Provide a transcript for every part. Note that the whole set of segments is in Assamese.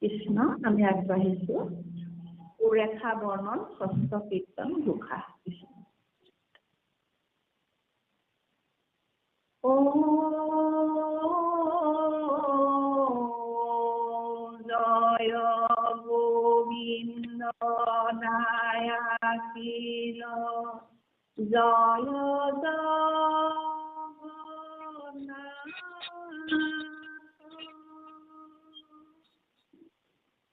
কৃষ্ণ আমি আগবাঢ়িছোঁ উৰেখা বৰ্ণন ষষ্ঠ কীৰ্তন ঘোষা কৃষ্ণ জয় গোবিন্দ নায়াকিল জয়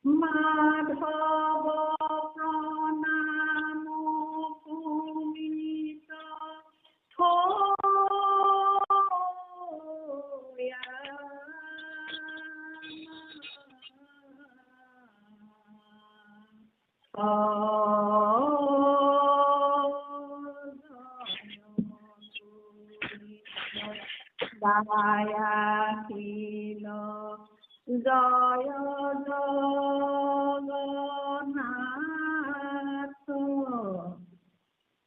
মাধব প্ৰণাম কুমিত থয়া দায়াশীল জয় জগন্নাথ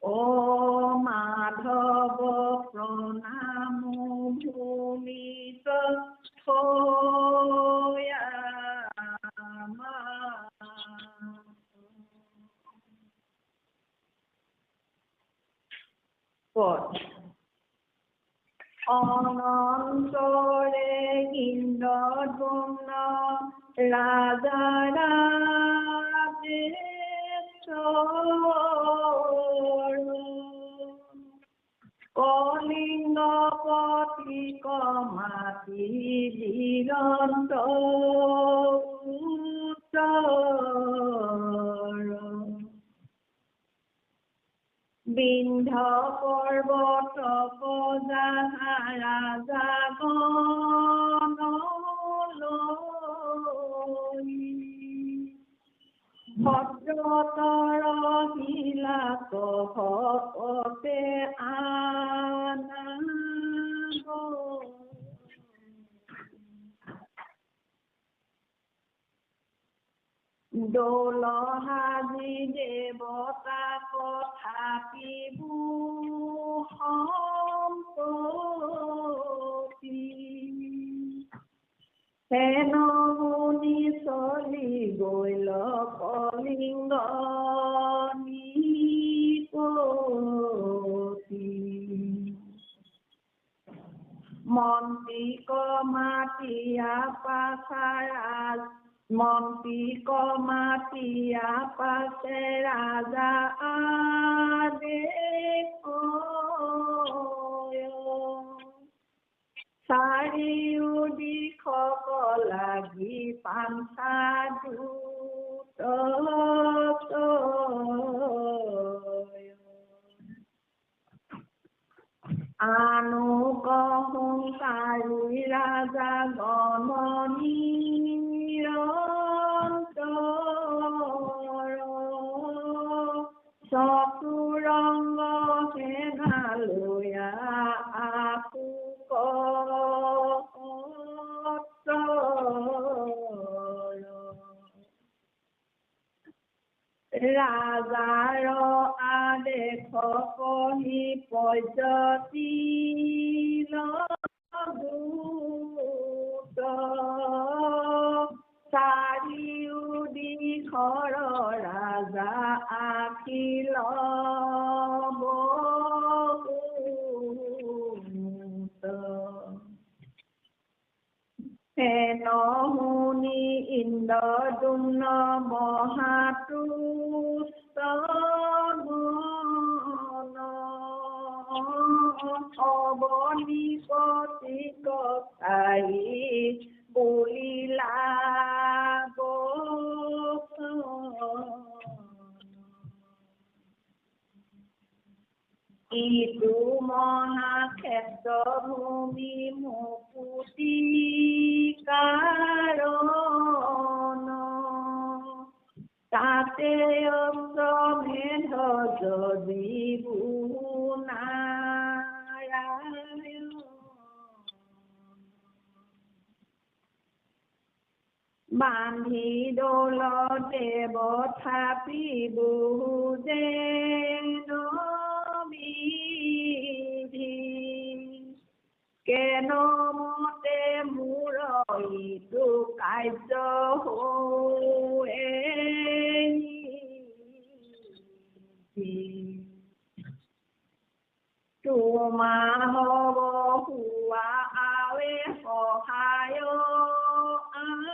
ও মাধব প্ৰণাম ভূমিত থয়া অনন্তৰে ইন্দ্ৰদ্যুম্ন ৰাজা ৰাজেশ্বৰ কলিংগপতি কমাতি নিৰন্তৰ বিন্ধ পৰ্বত ৰাজা গণলৈ ভদ্ৰতৰ শিলাক ভকতে আনাব দোল সাজি দেৱতা কথাপিবু সম্পত্তি হেন মুনি চলি গৈল কলিংগ নিপতি মন্ত্ৰী কমাতিয়া পাছাৰাজ মন্ত্ৰী কমাতিয়া পাছে ৰাজা আদেশ চাৰিও দিশ লাগি পাঞ্চা দূত আনুগহংকাৰী ৰাজা গণনিৰন্তৰ চতুৰংগ সেনালয়া আপুক ৰাজাৰ আদেশ পঢ়ি পৰ্যটীল দূত চাৰিও দিশৰ ৰাজা আখিল হেন মুনি ইন্দ্ৰদ্যুম্ন মহাতুষ্ট অৱনিপতি কথাই বলিলা ইটো মহাক্ষেত্ৰ ভূমি মুকুতি কাৰণ তাতে অশ্বমেধ যদিবু নাৰায়ণ বান্ধি দোল দেৱথাপিবু যেন বিধি কেন মতে মূৰ ইটো কাৰ্য হৈয়ে তোমাৰ হ'ব হোৱা আৱে সহায় আমাৰ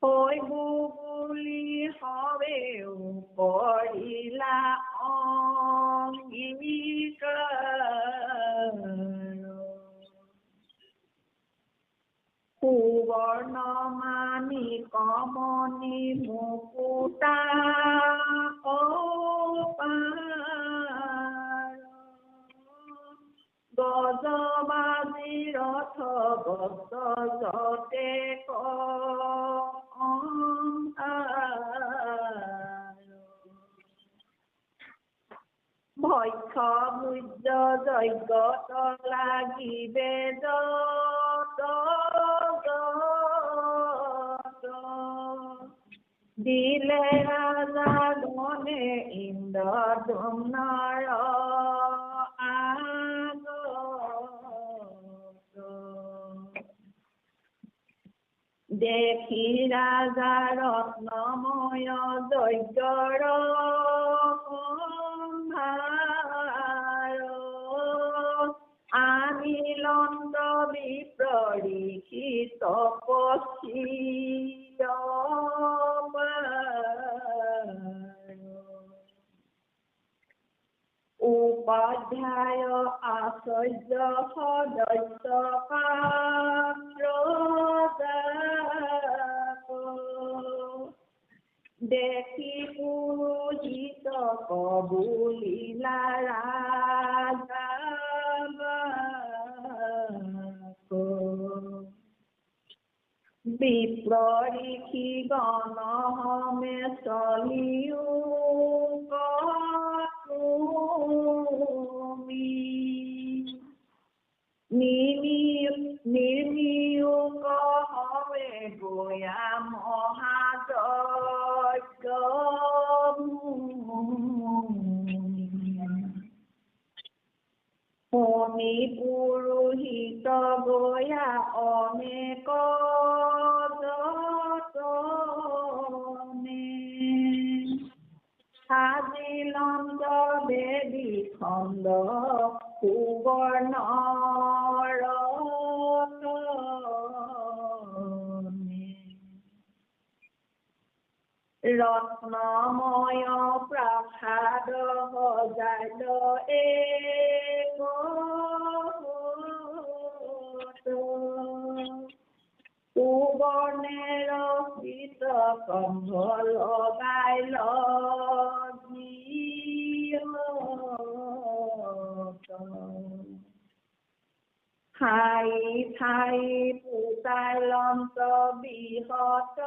হৈব বুলি হবেও কৰিলা অংগীকাৰ সুবৰ্ণ মানি কমনি মুকুতা অপাৰ গজবাজি ৰথ গছ যতে ভক্ষ ভূৰ্য যজ্ঞত লাগিবে যত দিলে ৰাজা গণে ইন্দ্ৰদ্যুম্নৰ আগত দেখি ৰাজা ৰত্নময় যজ্ঞৰ সম্ভাৰ আনিলন্দ বিপ্ৰঋষি তপস্বী উপাধ্যায় আচাৰ্য সদস্য পাত্ৰ দেখি পুৰোহিত কবুলিলা ৰাজা বিপ্ৰঋষি গণ হমে চলিও নিৰ্মিয়োগ হৱে গয়া মহাযজ্ঞ শুনি পুৰোহিত গয়া অনেক যতনে সাজিলন্দ বেদী খণ্ড সুবৰ্ণ ৰত্নময় প্ৰাসাদ সজাল এক সুবৰ্ণেৰ চিত কম্ভ লগাই ঠাই ঠাই পুতাই লন্ত বৃহৎ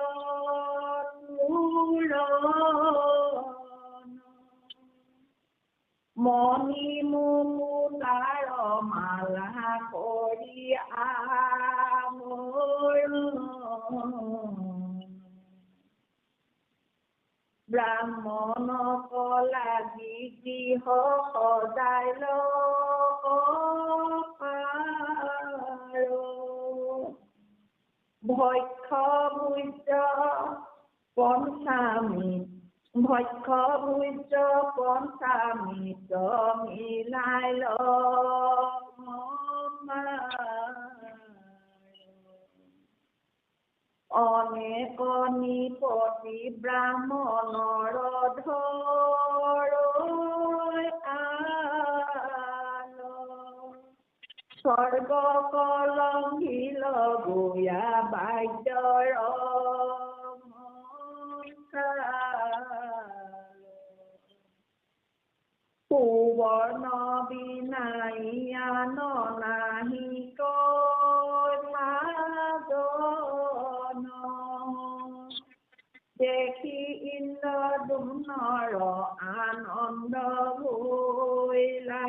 মণি মুকুতাৰ মালা কৰি ব্ৰাহ্মণক লাগি গৃহ সজাই ভক্ষ ভূৰ্য পঞ্চামৃত মিলাই অনেক নিপতি ব্ৰাহ্মণৰ ধৰ স্বৰ্গ কলংঘিল গয়া বাদ্যৰ সুবৰ্ণ বিনাইয়ান নাহি সাধন দেখি ইন্দ্ৰদ্যুম্নৰ আনন্দ ভৈলা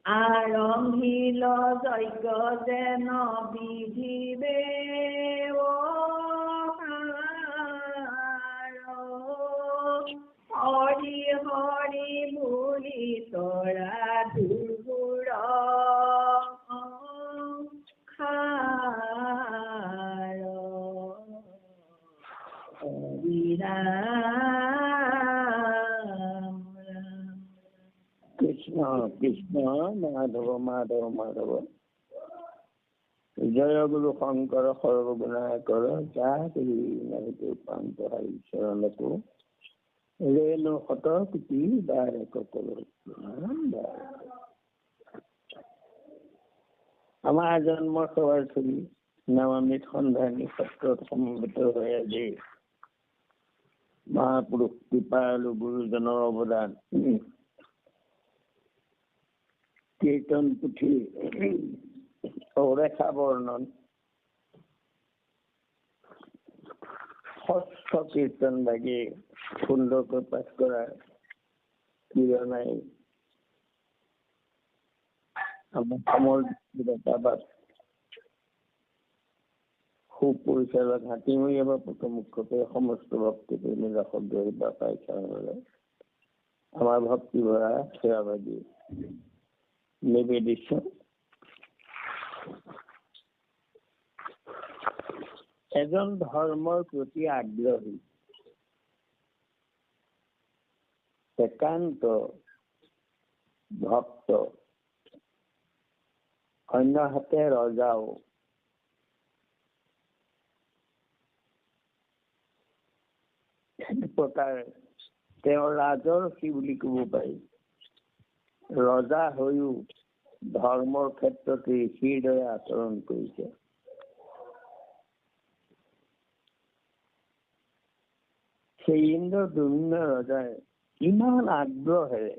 আৰম্ভিল যজ্ঞ যেন বিধি ব্যৱহাৰ হৰি হৰি বুলি তৰা দুৰ্গুৰ খাৰ হৰি ৰাম কৃষ্ণ কৃষ্ণ মাধৱ মাধৱ মাধৱ জয় গুৰু শঙ্কৰ সৰ্বগুণাকৰ যাতি নাহিতে পান্ত হাৰি চৰণকো ৰেণু শত কোটি বাৰক কৰো। আমাৰ জন্মৰ সভাৰ ছবি নৱমীত সন্ধানী সত্ৰত সমবেত হৈ আজি মহাপুৰুষ কৃপালু গুৰুজনৰ অৱদান কীৰ্তন পুথি ৰেখা বৰ্ণন ষষ্ঠ কীৰ্তন ভাগি সুন্দৰকৈ পাঠ কৰাৰ কিৰণাই আমাৰ সমৰ্পিত সুপৰিচালক হাতীমূৰীয়া বা মুখ্যকৈ সমস্ত ভক্তি প্ৰেমী দৰ্শক বা পাইছালৈ আমাৰ ভক্তি ভৰা সেৱাবাদী নিবেদিত এজন ধৰ্মৰ প্ৰতি আগ্ৰহী একান্ত ভক্ত অন্যহাতে ৰজাও প্ৰকাৰ তেওঁ ৰাজৰ্ষি বুলি কব পাৰি। ৰজা হৈও ধৰ্মৰ ক্ষেত্ৰত ঋষিৰ দৰে আচৰণ কৰিছে। সেই ইন্দ্ৰদ্যুম্ন ৰজাই ইমান আগ্ৰহেৰে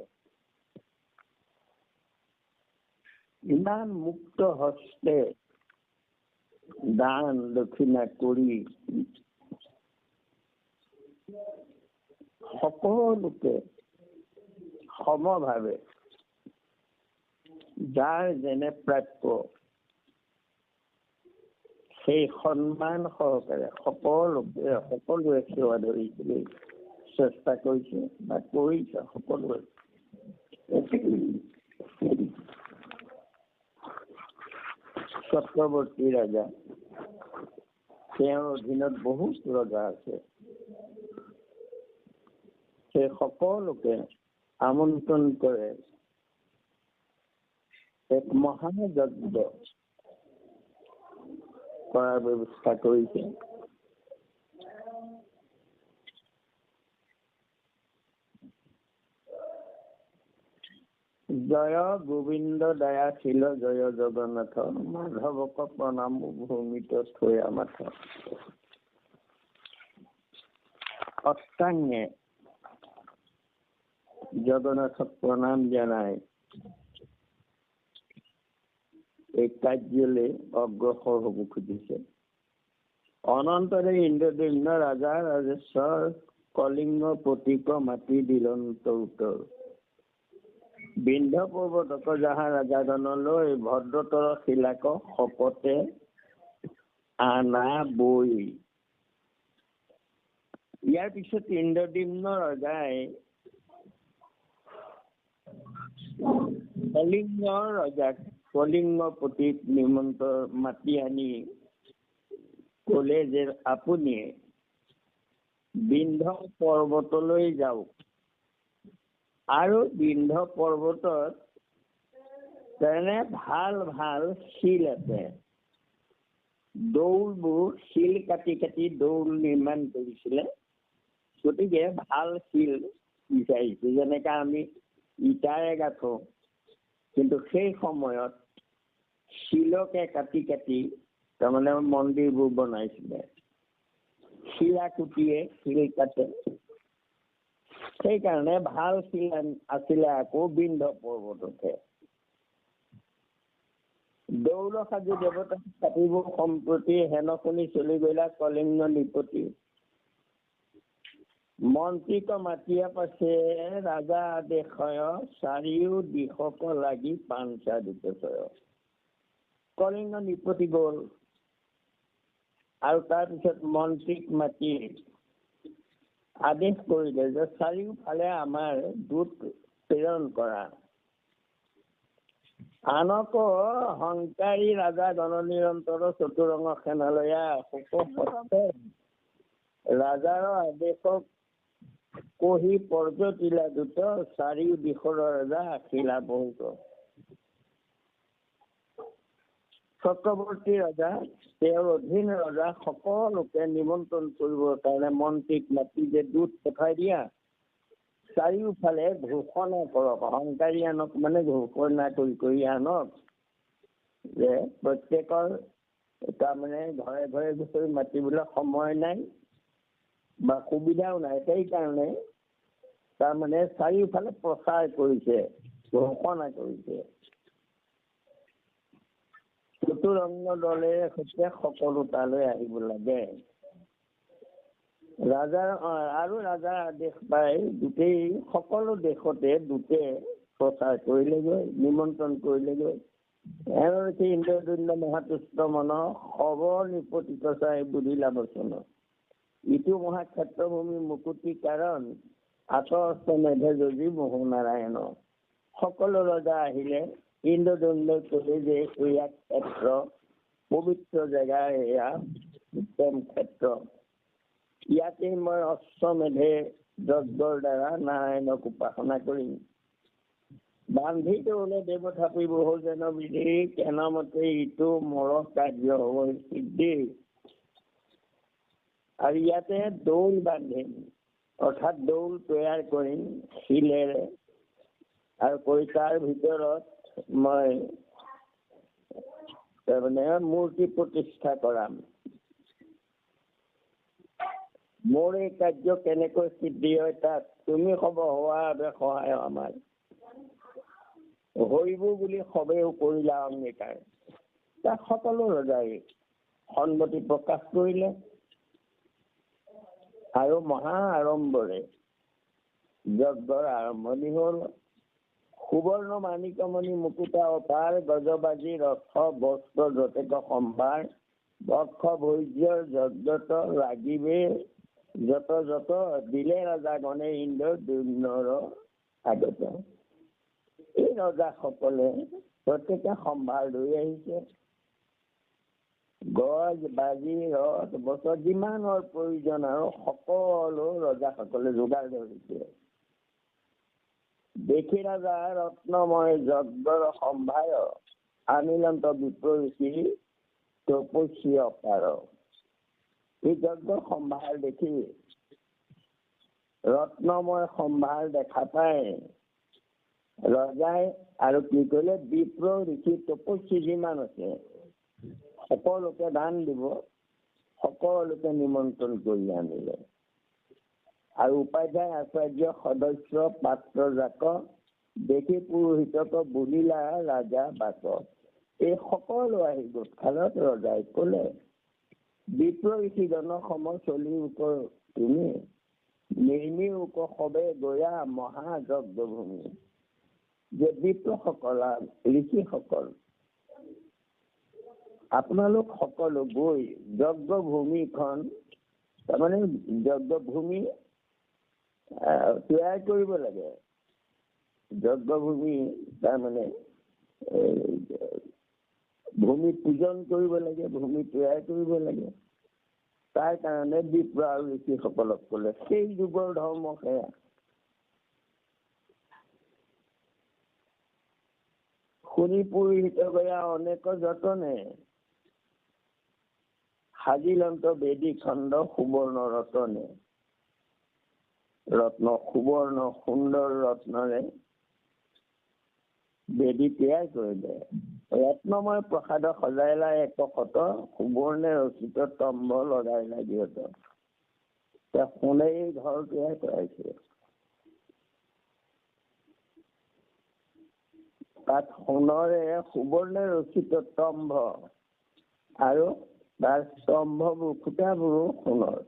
ইমান মুক্ত হস্তে দান দক্ষিণা কৰি সকলোকে সমভাৱে যাৰ যেনে প্ৰাপ্য সেই সন্মান সহকাৰে সকলোৱে সেৱা ধৰিবলৈ চেষ্টা কৰিছে বা কৰিছে সকলোৱে। চক্ৰৱৰ্তী ৰাজা তেওঁৰ অধীনত বহুত ৰজা আছে। সেই সকলোকে আমন্ত্ৰণ কৰে এক মহাযজ্ঞ কৰাৰ ব্যৱস্থা কৰিছে। জয় গোবিন্দ দয়াশীল জয় জগন্নাথ মাধৱক প্ৰণাম ভূমিত থৈ মাথ। অষ্টাংগে জগন্নাথক প্ৰণাম জনাই এই কাৰ্যলৈ অগ্ৰসৰ হব খুজিছে। অনন্তৰে ইন্দ্ৰদ্যুম্ন ৰাজা ৰাজেশ্বৰ কলিংগ প্ৰতীক মাতি দিলন্ত উত্তৰ। বিন্ধ্য পৰ্বতক যাহা ৰাজাজনলৈ ভদ্ৰতৰ শিলাক শপতে আনা বৈ। ইয়াৰ পিছত ইন্দ্ৰদ্যুম্ন ৰজাই কলিংগৰ ৰজাক কলিংগ প্ৰতীক নিমন্ত্ৰণ মাতি আনি কলে যে আপুনি বিন্ধ্য পৰ্বতলৈ যাওক আৰু বিন্ধ্য পৰ্বতত তেনে ভাল ভাল শিল আছে। দৌলবোৰ শিল কাটি কাটি দৌল নিৰ্মাণ কৰিছিলে। গতিকে ভাল শিল বিচাৰিছে, যেনেকে আমি ইটাৰে গাঠো, কিন্তু সেই সময়ত শিলকে কাটি কাটি তাৰমানে মন্দিৰবোৰ বনাইছিলে। শিলা কুটিয়ে শিল কাটে, সেইকাৰণে ভাল শিল আছিলে আকৌ বিন্ধ্য পৰ্বততে। দৌল সাজু দেৱতা কাটিব সম্প্ৰতি হেন শুনি চলি গলা কলিংগ নৃপতি। মন্ত্ৰীক মাতিয়া পাছে ৰাজা আদেশয় চাৰিও দিশক লাগি পাঞ্চা দুপচয়। কলিংগ নৃপতি গল আৰু তাৰপিছত মন্ত্ৰীক মাতি আদেশ কৰিলে যে চাৰিওফালে আমাৰ দূত প্ৰেৰণ কৰা। আনকো সংকাৰী ৰাজা গণনিৰন্তৰ চতুৰঙ্গ সেনালয়া শোক ৰাজাৰ আদেশক কহি পৰ্যটিলা দূত চাৰিও দিশৰ ৰজা আখিলা বহুত। চক্ৰৱৰ্তী ৰজা তেওঁৰ অধীন ৰজা সকলোকে নিমন্ত্ৰণ কৰিবৰ কাৰণে মন্ত্ৰীক মাতি যে দূত পঠাই দিয়া, চাৰিওফালে ঘোষণা কৰক। অহংকাৰী আনক মানে ঘোষণা কৰি আনক যে প্ৰত্যেকৰ তাৰমানে ঘৰে ঘৰে ঘুচৰি মাতিবলৈ সময় নাই বা সুবিধাও নাই, সেইকাৰণে তাৰমানে চাৰিওফালে প্ৰচাৰ কৰিছে, ঘোষণা কৰিছে। চতুৰঙ্গ দলেৰে সৈতে সকলো তালৈ আহিব লাগে। ৰাজাৰ আদেশ পাই গোটেই সকলো দেশতে দূতে প্ৰচাৰ কৰিলেগৈ, নিমন্ত্ৰণ কৰিলেগৈ। এওঁলোকে ইন্দ্ৰদুম্ন মহাতুষ্ট মন খবৰ নিপতিত চাই বুধিলা বচন। ইটো মহাক্ষেত্ৰভূমি মুকুতি কাৰণ আতস্ত মেধে যদি মোহ নাৰায়ণ। সকলো ৰজা আহিলে ইন্দ্ৰদুম্নই কলে যে এয়া ক্ষেত্ৰ, পবিত্ৰ জেগা, এয়া উত্তম ক্ষেত্ৰ। ইয়াতে মই অশ্বমেধে যজ্ঞৰ দ্বাৰা নাৰায়ণক উপাসনা কৰিম। বান্ধি তৌলে দেৱথাপি বহুজন বিধি, কেনমতে ইটো মৰ কাৰ্য হব সিদ্ধি। আৰু ইয়াতে দৌল বান্ধিম, অৰ্থাৎ দৌল তৈয়াৰ কৰিম শিলেৰে, আৰু তাৰ ভিতৰত মই তাৰমানে মূৰ্তি প্ৰতিষ্ঠা কৰাম। মোৰ এই কাৰ্য কেনেকৈ সিদ্ধি হয় তাক তুমি হোৱাৰ বাবে সহায় আমাৰ। হৰিব বুলি সবেও কৰিলা অংগীকাৰ। তাক সকলো ৰজাই সন্মতি প্ৰকাশ কৰিলে আৰু মহা আড়ম্বৰে যজ্ঞৰ আৰম্ভণি হল। সুবৰ্ণ মাণিকমণি মুকুতা অপাৰ, গজবাজি ৰথ বস্ত্ৰ যতেক সম্ভাৰ। বক্ষ ভৈৰ্যৰ যজ্ঞত লাগিবে যত যত, দিলে ৰজা গণে ইন্দ্ৰদুম্নৰ আগত। এই ৰজাসকলে প্ৰত্যেকে সম্ভাৰ লৈ আহিছে। গজ বাজি ৰথ বছৰ যিমানৰ প্ৰয়োজন আৰু সকলো ৰজাসকলে যোগাৰ ধৰিছে। দেখি ৰাজা ৰত্নময় যজ্ঞৰ সম্ভাৰ, আনিলন্ত বিপ্ৰৰুচি তপস্যী অপাৰ। এই যজ্ঞ সম্ভাৰ দেখি, ৰত্নময় সম্ভাৰ দেখা পায় ৰজাই আৰু কি কৰিলে, বিপ্ৰ ঋষি তপস্যী যিমান আছে সকলোকে দান দিব, সকলোকে নিমন্ত্ৰণ কৰি আনিলে। আৰু উপাধ্যায় আচাৰ্য সদস্য পাত্ৰ জাক, দেখি পুৰোহিতক বুলিলা ৰাজা বাক। এই সকলো আহি গোট খালত ৰজাই কলে, বিপ্ৰ ঋষিজন সম চলি ওপৰ তুমি, নিৰ্মি ওপ সবে গয়া মহাযজ্ঞ ভূমি। যে বিপ্ৰসকল ঋষিসকল আপোনালোক সকলো গৈ যজ্ঞ ভূমিখন, তাৰমানে যজ্ঞ ভূমি তৈয়াৰ কৰিব লাগে। যজ্ঞ ভূমি তাৰমানে ভূমি পূজন কৰিব লাগে, ভূমি তৈয়াৰ কৰিব লাগে। তাৰ কাৰণে বিপ্ৰ আৰু ঋষিসকলক কলে। সেই যুগৰ ধৰ্ম সেয়া। শুনি পুৰোহিত গয়া অনেক যতনে, সাজিলন্ত বেদী খণ্ড সুবৰ্ণ ৰত্নে। ৰত্ন সুবৰ্ণ সুন্দৰ ৰত্নৰে বেদী তৈয়াৰ কৰিলে। ৰত্নময় প্ৰসাদ সজাইলা একশত, সুবৰ্ণে ৰচিত তম্ভ লগাইলা গৃহত। সোণেই ঘৰ তৈয়াৰ কৰাইছে। তাত সোণৰে সুবৰ্ণে ৰচিত তম্ভ আৰু তাৰ স্তম্ভবোৰ খুটাবোৰো সোণৰ।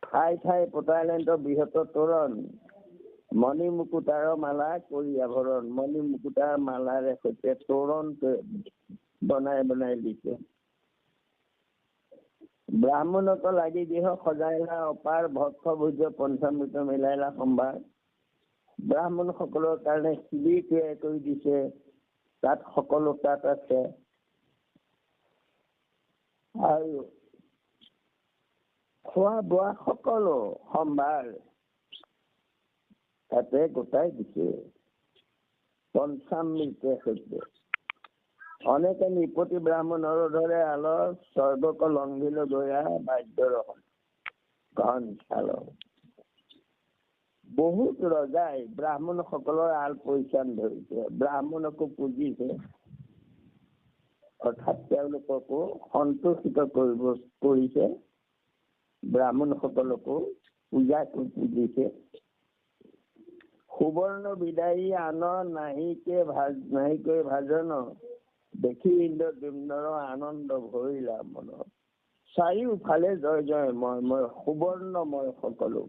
ঠাই ঠাই পতাইলেন্ত বৃহত তোৰণ, মণি মুকুতাৰ মালা কৰি আভৰণ। মণি মুকুতাৰ মালাৰে সৈতে তোৰণ বনাই দিছে। ব্ৰাহ্মণক লাগি দেহ সজাইলা অপাৰ ভক্ত ভোজ্য পঞ্চামৃত মিলাইলা সম্ভাৰ। ব্ৰাহ্মণ সকলৰ কাৰণে শিবিৰ তৈয়াৰ কৰি দিছে, তাত সকলো তাত আছে। আৰু খোৱা বোৱা সকলো সম্ভাৰ তাতে গোটাই দিছে পঞ্চামৃতে সৈতে। অনেকে নিপতি ব্ৰাহ্মণৰ ধৰে আলৰ স্বৰ্গক লংঘিল গয়া বাদ্য ৰহন ঘন চাল। বহুত ৰজাই ব্ৰাহ্মণ সকলৰ আল পৰিচান ধৰিছে, ব্ৰাহ্মণকো পুজিছে, অৰ্থাৎ তেওঁলোককো সন্তোষিত কৰিছে, ব্ৰাহ্মণ সকলকো পূজা পুজিছে। সুবৰ্ণ বিদায়ী আন নাহিকৈ ভাজন, দেখি ইন্দ্ৰদ্যুম্নৰ আনন্দ ভৰিলা মন। চাৰিওফালে জয় জয় মই সুবৰ্ণময় সকলো,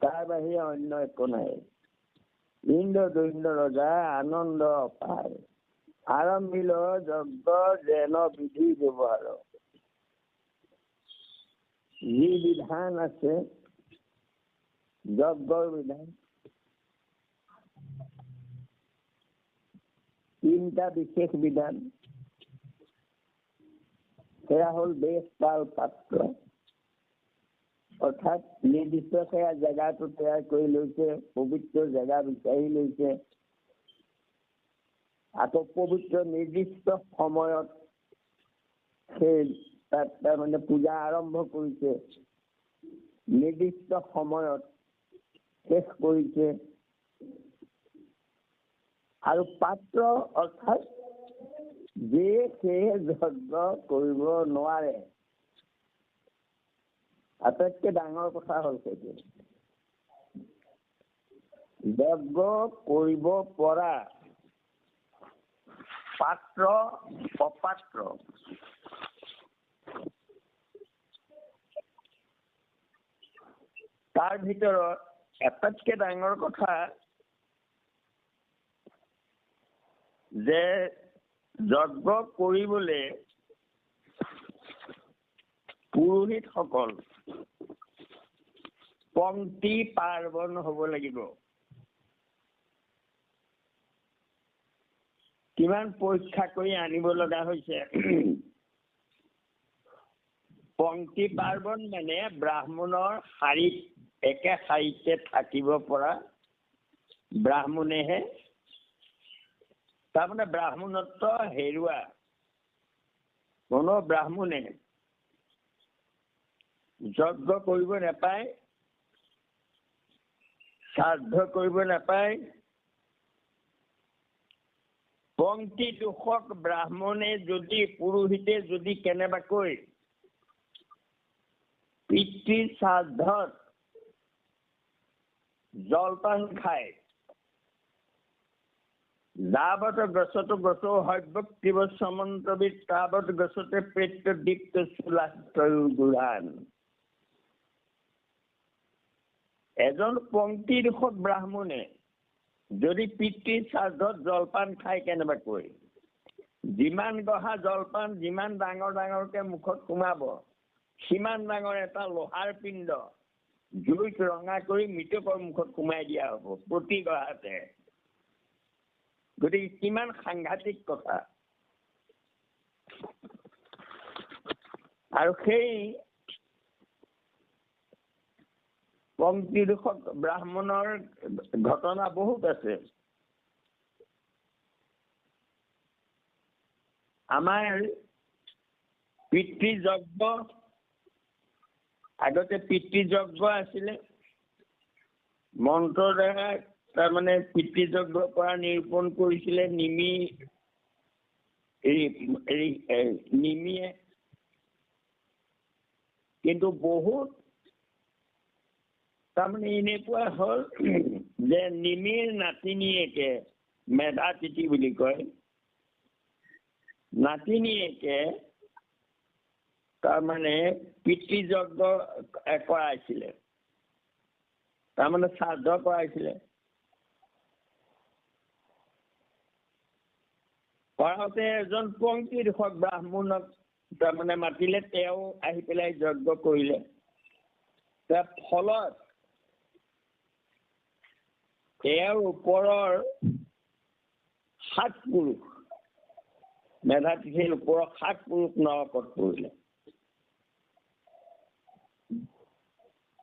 তাৰ বাহিৰে অন্য একো নাই। ইন্দ্ৰদ্যুম্ন ৰজা আনন্দ পায়, আৰম্ভিল যজ্ঞ যেন বিধি ব্যৱহাৰ। যি বিধান আছে যজ্ঞৰ বিধান, তিনিটা বিশেষ বিধান, সেয়া হল বেশ পাল পাত্ৰ, অৰ্থাৎ নিৰ্দিষ্ট সেয়া জেগাটো তৈয়াৰ কৰি লৈছে, পবিত্ৰ জেগা বিচাৰি লৈছে, আকৌ পবিত্ৰ নিৰ্দিষ্ট সময়ত সেই তাত তাৰমানে পূজা আৰম্ভ কৰিছে, নিৰ্দিষ্ট সময়ত শেষ কৰিছে। আৰু পাত্ৰ অৰ্থাৎ যে সেয়ে যজ্ঞ কৰিব নোৱাৰে। আটাইতকৈ ডাঙৰ কথা হ'ল সেইটো, যজ্ঞ কৰিব পৰা পাত্ৰ অপাত্ৰ তাৰ ভিতৰত আটাইতকৈ ডাঙৰ কথা যে যজ্ঞ কৰিবলৈ পুৰোহিতসকল পংক্তি পাৰ্বণ হব লাগিব। কিমান পৰীক্ষা কৰি আনিব লগা হৈছে। পংক্তি পাৰ্বণ মানে ব্ৰাহ্মণৰ শাৰীত একে শাৰীতে থাকিব পৰা ব্ৰাহ্মণেহে, তাৰমানে ব্ৰাহ্মণত্ব হেৰুৱা কোনো ব্ৰাহ্মণে যজ্ঞ কৰিব নাপায়, শ্ৰাদ্ধ কৰিব নাপায়। পংক্তি দোষক ব্ৰাহ্মণে যদি পুৰোহিতে যদি কেনেবাকৈ পিতৃ শ্ৰাদ্ধত জলপান খায়, যাৱত গছত গছো হব্যক্তিব সমন্তবিদ তাৱত গছতে প্ৰেত্য দীপ্ত চুলাস্তয়ু গুৰাণ। এজন পংক্তি দোষক ব্ৰাহ্মণে যদি পিতৃ শ্ৰাদ্ধত জলপান খায় কেনেবাকৈ, যিমান গঢ়া জলপান যিমান ডাঙৰ ডাঙৰকে মুখত সোমাব, সিমান ডাঙৰ এটা লোহাৰ পিণ্ড জুইত ৰঙা কৰি মৃতকৰ মুখত সোমাই দিয়া হব প্ৰতি গঢ়াতে। গতিকে কিমান সাংঘাতিক কথা। আৰু সেই পংক্তি দোষক ব্ৰাহ্মণৰ ঘটনা বহুত আছে। আমাৰ পিতৃযজ্ঞ, আগতে পিতৃযজ্ঞ আছিলে, মন্ত্ৰৰ দ্বাৰা তাৰমানে পিতৃযজ্ঞ কৰা নিৰূপণ কৰিছিলে নিমিয়ে। কিন্তু বহুত তাৰমানে এনেকুৱা হ'ল যে নিমিৰ নাতিনীয়েকে, মেধাতিথি বুলি কয়, নাতিনীয়েকে তাৰমানে পিতৃযজ্ঞ কৰাইছিলে, তাৰমানে শ্ৰাদ্ধ কৰাইছিলে। কৰাওঁতে এজন পংক্তি দোষক ব্ৰাহ্মণক তাৰমানে মাতিলে তেওঁ আহি পেলাই যজ্ঞ কৰিলে। তাৰ ফলত তেওঁৰ ওপৰৰ 7 পুৰুষ, মেধাতিথিৰ ওপৰৰ 7 পুৰুষ নৰকত পৰিলে।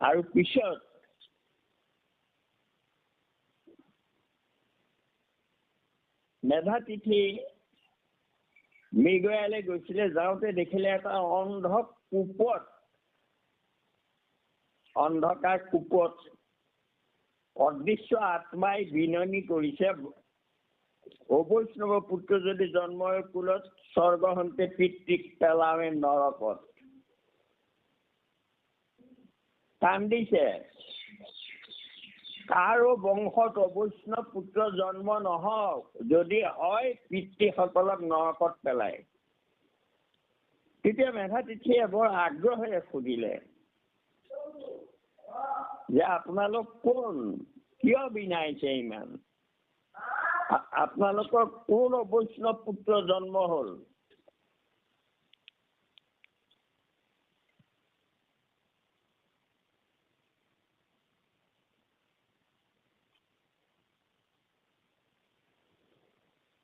আৰু পিছত মেধাতিথি মৃগয়ালৈ গৈছিলে, যাওঁতে দেখিলে এটা অন্ধকাৰ কূপত অদৃশ্য আত্মাই বিননি কৰিছে, অবৈষ্ণৱ পুত্ৰ যদি জন্মৰ কুলত স্বৰ্গহন্তে পিতৃক পেলাৱে নৰকত। কান্দিছে, কাৰো বংশত অবৈষ্ণৱ পুত্ৰ জন্ম নহওক, যদি হয় পিতৃসকলক নৰকত পেলায়। তেতিয়া মেধাতিথিয়ে বৰ আগ্ৰহেৰে সুধিলে যে আপোনালোক কোন, কিয় বিনাইছে ইমান? আপোনালোকৰ কোন অবৈষ্ণৱ পুত্ৰ জন্ম হ'ল?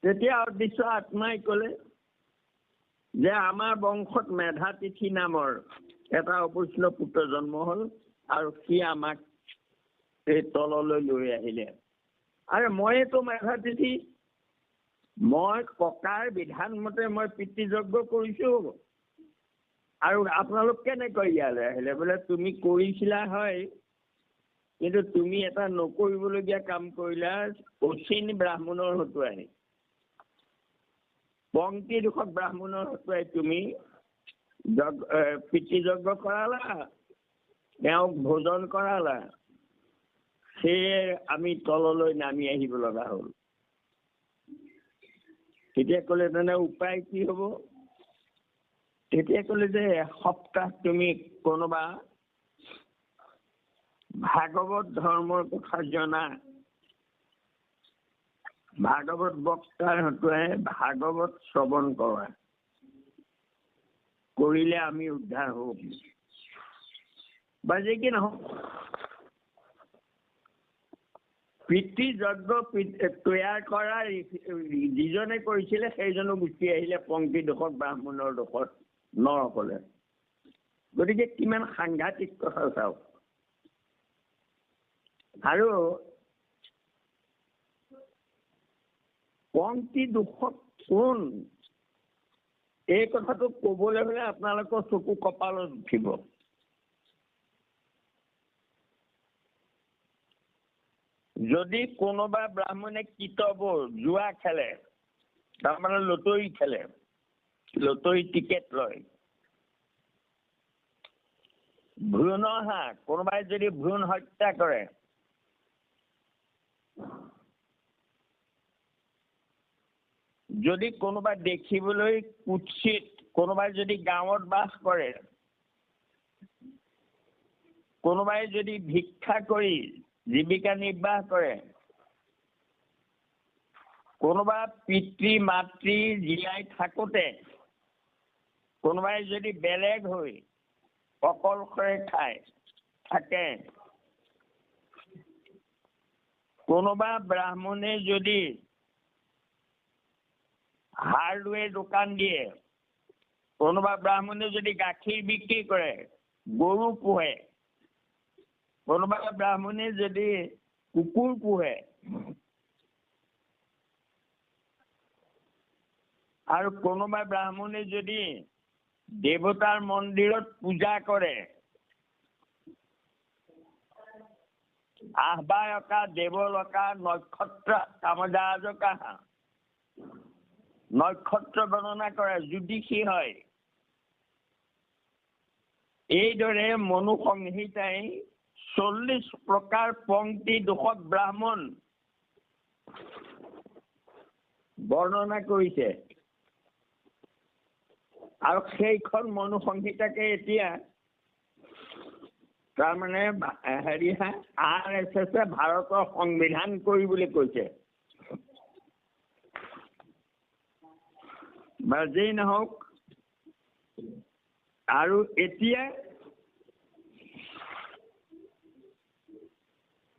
তেতিয়া অদৃশ্য আত্মাই ক'লে যে আমাৰ বংশত মেধাতিথি নামৰ এটা অবৈষ্ণৱ পুত্ৰ জন্ম হ'ল, আৰু সি আমাক এই তললৈ লৈ আহিলে। আৰে মইতো মেধাতিথি, মই ককাৰ বিধান মতে মই পিতৃযজ্ঞ কৰিছো, আৰু আপোনালোক কেনেকৈ ইয়ালৈ আহিলে? বোলে তুমি কৰিছিলা হয়, কিন্তু তুমি এটা নকৰিবলগীয়া কাম কৰিলা, অচিন ব্ৰাহ্মণৰ হতুৱাই, পংক্তি দুখত ব্ৰাহ্মণৰ হতুৱাই তুমি পিতৃযজ্ঞ কৰালা, তেওঁক ভোজন কৰালা, সেয়ে আমি তললৈ নামি আহিব লগা হ'ল। তেতিয়া ক'লে তেনে উপায় কি হ'ব? তেতিয়া ক'লে যে এসপ্তাহ তুমি কোনোবা ভাগৱত ধৰ্মৰ কথা জনা ভাগৱত বক্তাৰ হতুৱাই ভাগৱত শ্ৰৱণ কৰা, কৰিলে আমি উদ্ধাৰ হম। বা যে কি নহওক, পিতৃযজ্ঞ তৈয়াৰ কৰা যিজনে কৰিছিলে সেইজনো গুচি আহিলে পংক্তি দুখত ব্ৰাহ্মণৰ দুখত নৰকলে। গতিকে কিমান সাংঘাতিক কথা চাওক। আৰু পংক্তি দুখত কোন, এই কথাটো ক'বলৈ হ'লে আপোনালোকৰ চকু কপালত উঠিব। যদি কোনোবা ব্ৰাহ্মণে কিতবৰ জুৱা খেলে, তাৰমানে লটৰী খেলে, লটৰী টিকেট লয়, ভ্ৰূণ কোনোবাই যদি ভ্ৰূণ হত্যা কৰে, যদি কোনোবাই দেখিবলৈ কুৎসিত, কোনোবাই যদি গাঁৱত বাস কৰে, কোনোবাই যদি ভিক্ষা কৰি জীৱিকা নিৰ্বাহ কৰে, কোনোবা পিতৃ মাতৃ জীয়াই থাকোতে কোনোবাই যদি বেলেগ হৈ অকলশৰে থাকে, কোনোবা ব্ৰাহ্মণে যদি হাৰ্ডৱেৰ দোকান দিয়ে, কোনোবা ব্ৰাহ্মণে যদি গাখীৰ বিক্ৰী কৰে, গৰু পোহে, কোনোবা ব্ৰাহ্মণে যদি কুকুৰ পোহে, আৰু কোনোবা ব্ৰাহ্মণে যদি দেৱতাৰ মন্দিৰত পূজা কৰে, আহ্বায়কা দেৱলকা নক্ষত্ৰ কামজাজকা, নক্ষত্ৰ গণনা কৰে, জ্যোতিষী হয়, এইদৰে মনু সংহিতাই 40 প্ৰকাৰ পংক্তি দুখত ব্ৰাহ্মণ বৰ্ণনা কৰিছে। আৰু সেইখন মনু সংহিতাকে এতিয়া তাৰমানে RSS ভাৰতৰ সংবিধান কৰিবলৈ কৈছে। বা যেই নহওক, আৰু এতিয়া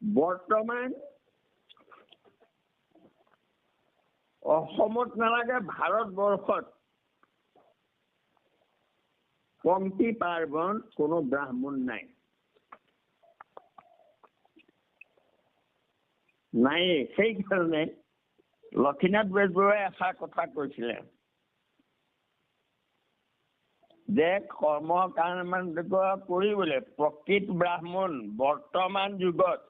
বৰ্তমান অসমত নালাগে ভাৰতবৰ্ষত পংক্তি পাৰ্বণ কোনো ব্ৰাহ্মণ নাই। নাই, সেইকাৰণে লক্ষ্মীনাথ বেজবৰুৱাই এষাৰ কথা কৈছিলে যে কৰ্ম কাণ্ড কৰিবলৈ প্ৰকৃত ব্ৰাহ্মণ বৰ্তমান যুগত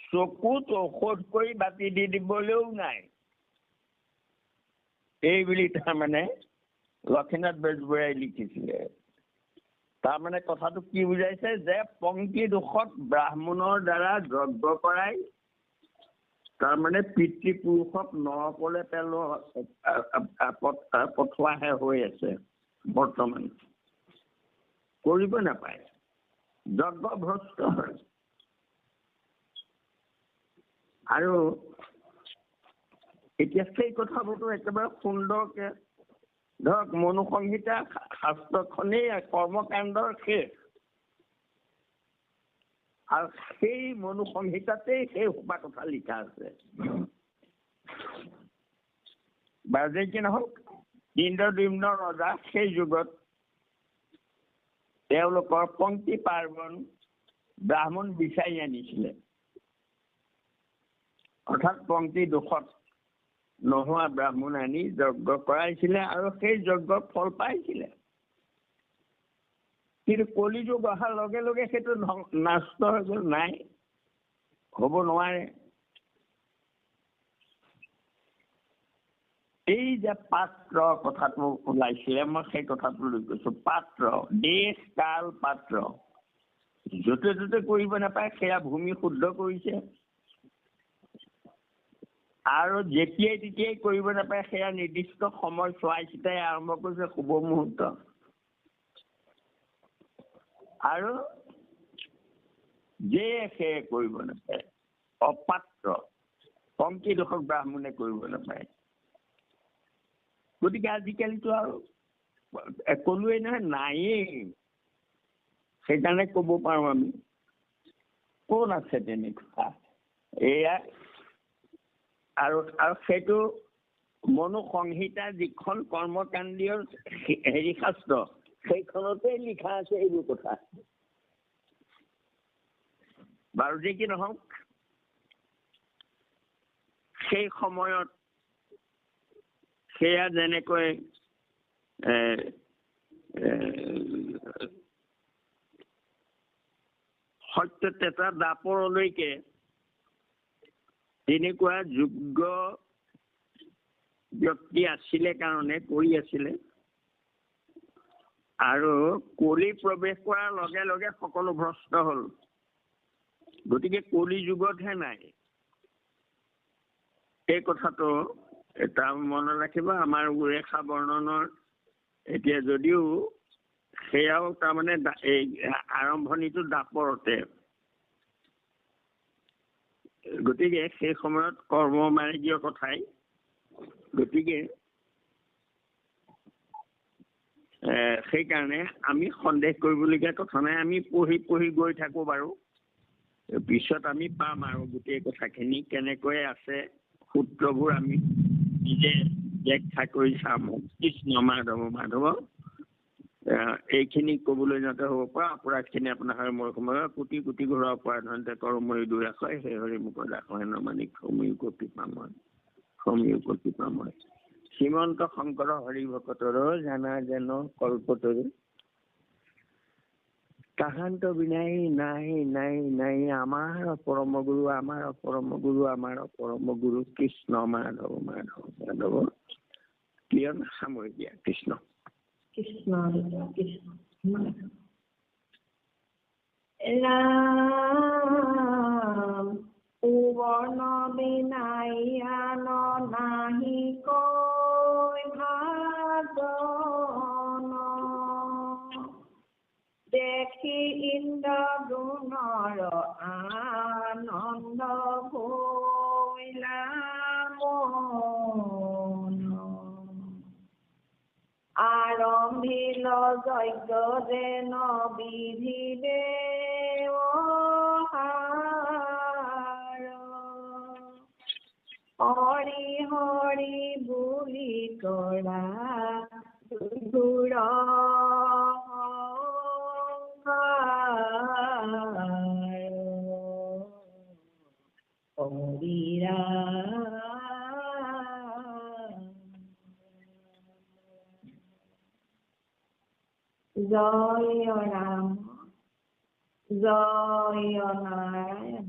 চকুত ঔষধ কৰি বাতি দি দিবলৈও নাই। এই বুলি তাৰমানে লক্ষ্মীনাথ বেজবৰুৱাই লিখিছিলে। তাৰমানে কথাটো কি বুজাইছে যে পংক্তি দোষত ব্ৰাহ্মণৰ দ্বাৰা যজ্ঞ কৰাই তাৰমানে পিতৃপুৰুষক নৰকলে পঠোৱাহে হৈ আছে বৰ্তমান। কৰিব নাপায়, যজ্ঞ ভ্ৰষ্ট হয়। আৰু এতিয়া সেই কথাবোৰতো একেবাৰে সুন্দৰকে ধৰক মনুসংহিতা শাস্ত্ৰখনেই কৰ্মকাণ্ডৰ শেষ, আৰু সেই মনুসংহিতাতেই সেই সোপা কথা লিখা আছে। বাজে কি নহওক, ইন্দ্ৰদ্যুম্ন ৰজা সেই যুগত তেওঁলোকৰ পংক্তি পাৰ্বণ ব্ৰাহ্মণ বিচাৰি আনিছিলে, অৰ্থাৎ পংক্তি দোষত নোহোৱা ব্ৰাহ্মণ আনি যজ্ঞ কৰাইছিলে আৰু সেই যজ্ঞৰ ফল পাইছিলে। কিন্তু কলিযুগ অহাৰ লগে লগে সেইটো নষ্ট হৈ গ'ল, নাই, হ'ব নোৱাৰে। এই যে পাত্ৰ কথাটো ওলাইছিলে, মই সেই কথাটো লৈ কৈছো। পাত্ৰ, দেশ কাল পাত্ৰ, য'তে ত'তে কৰিব নাপায়, সেয়া ভূমি শুদ্ধ কৰিছে। আৰু যেতিয়াই তেতিয়াই কৰিব নাপায়, সেয়া নিৰ্দিষ্ট সময় চোৱাই চিতাই আৰম্ভ কৰিছে, শুভ মুহূৰ্ত। আৰু যে সেয়ে কৰিব নাপায়, অপাত্ৰ, পংক্তি দোষক ব্ৰাহ্মণে কৰিব নাপায়। গতিকে আজিকালিতো আৰু ক'লোৱেই নহয়, নায়েই। সেইকাৰণে ক'ব পাৰো আমি, কোন আছে তেনেকুৱা। এয়া আৰু সেইটো মনুসংহিতা যিখন কৰ্মকাণ্ডীয় শাস্ত্ৰ, সেইখনতে লিখা আছে এইবোৰ কথা। বাৰু যে কি নহওক, সেই সময়ত সেয়া যেনেকৈ সত্য তেতা দাপৰলৈকে তেনেকুৱা যোগ্য ব্যক্তি আছিলে কাৰণে কৰি আছিলে, আৰু কলি প্ৰৱেশ কৰাৰ লগে লগে সকলো ভ্ৰষ্ট হ'ল। গতিকে কলি যুগতহে নাই। এই কথাটো এটা মনত ৰাখিব। আমাৰ উৰেষা বৰ্ণনৰ এতিয়া যদিও সেয়াও তাৰমানে এই আৰম্ভণিটো দাপৰতে, গতিকে সেই সময়ত কৰ্ম মাৰ্গীয় কথাই। গতিকে সেইকাৰণে আমি সন্দেহ কৰিবলগীয়া কথা নাই। আমি পঢ়ি পঢ়ি গৈ থাকো বাৰু, পিছত আমি পাম আৰু গোটেই কথাখিনি কেনেকৈ আছে, সূত্ৰবোৰ আমি নিজে ব্যাখ্যা কৰি চাম। কৃষ্ণ মাধৱ মাধৱ এইখিনি ক'বলৈ যাওঁতে হ'ব পৰা অপৰাধখিনি আপোনাৰ মোৰ সময় কোটি কোটি ঘৰৰ অপৰাধ কৰ্মই দূৰ ৰাখে, সেই হৰি মুখৰ ৰাখে নমানিক সমীৰ কপি পাময়, সমীৰ কপি পাময়। শ্ৰীমন্ত শংকৰ হৰি ভকতৰ জানা যেন কল্পতৰু, তাহান্ত বিনাই নাই নাই নাই, আমাৰ পৰম গুৰু, আমাৰ পৰম গুৰু, আমাৰ পৰম গুৰু কৃষ্ণ মাধৱ মাধৱ মাধৱ। কিয়ন সামৰি দিয়া কৃষ্ণ কৃষ্ণ কৃষ্ণ। ৰাম সুবৰ্ণ বিনায়ান নাহি কৈ ভাজন, দেখি ইন্দ্ৰ দ্ৰোণৰ আনন্দ ভৈলা মন। যজ্ঞ যেন বিধিলে হৰি হৰি বুলি কৰা দুৰ হৰিৰা জয় ৰাম জয় নাৰায়ণ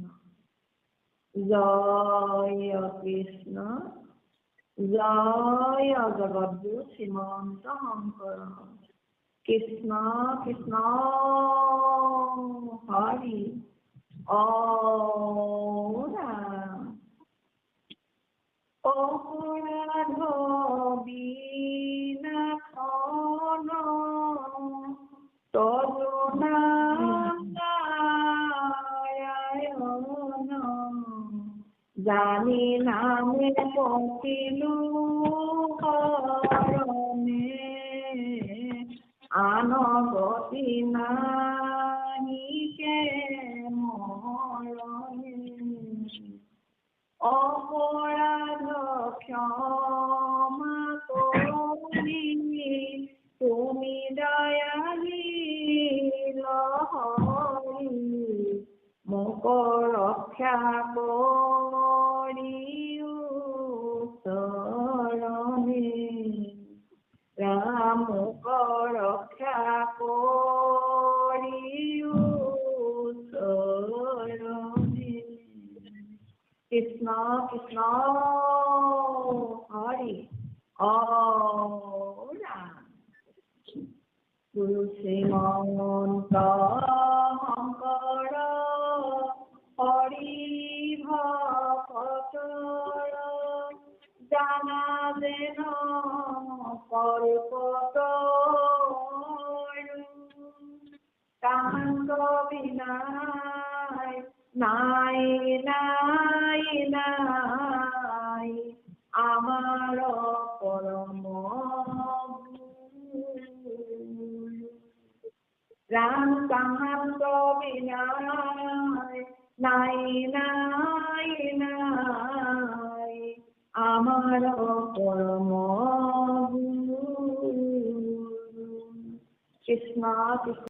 জয় কৃষ্ণ জয় জগদ্গুৰু শ্ৰীমন্ত শংকৰ কৃষ্ণ কৃষ্ণ হৰি ৰাম অপৰাধ বিনাশন তৰুণাৰায়ণ জানি নামে পঠিলো শৰণে আন গতি নাহিকে মৰণে অপৰাধ ক্ষমা কৰি তুমি দয়াশীল হৰি মোক ৰক্ষা কৰিও চৰণে ৰাম মোক ৰক্ষা কৰিও চৰণে কৃষ্ণ কৃষ্ণ হৰি ৰাম গুৰু শ্ৰীমন্ত শংকৰ হৰি ভকতৰ জানা যেন কল্পতৰ কান্ত বিনাই নাই নাই নাই আমাৰ পৰম ৰাম কান্ত বিনাই নাই নাই নাই আমাৰ পৰম কৃষ্ণ কৃষ্ণ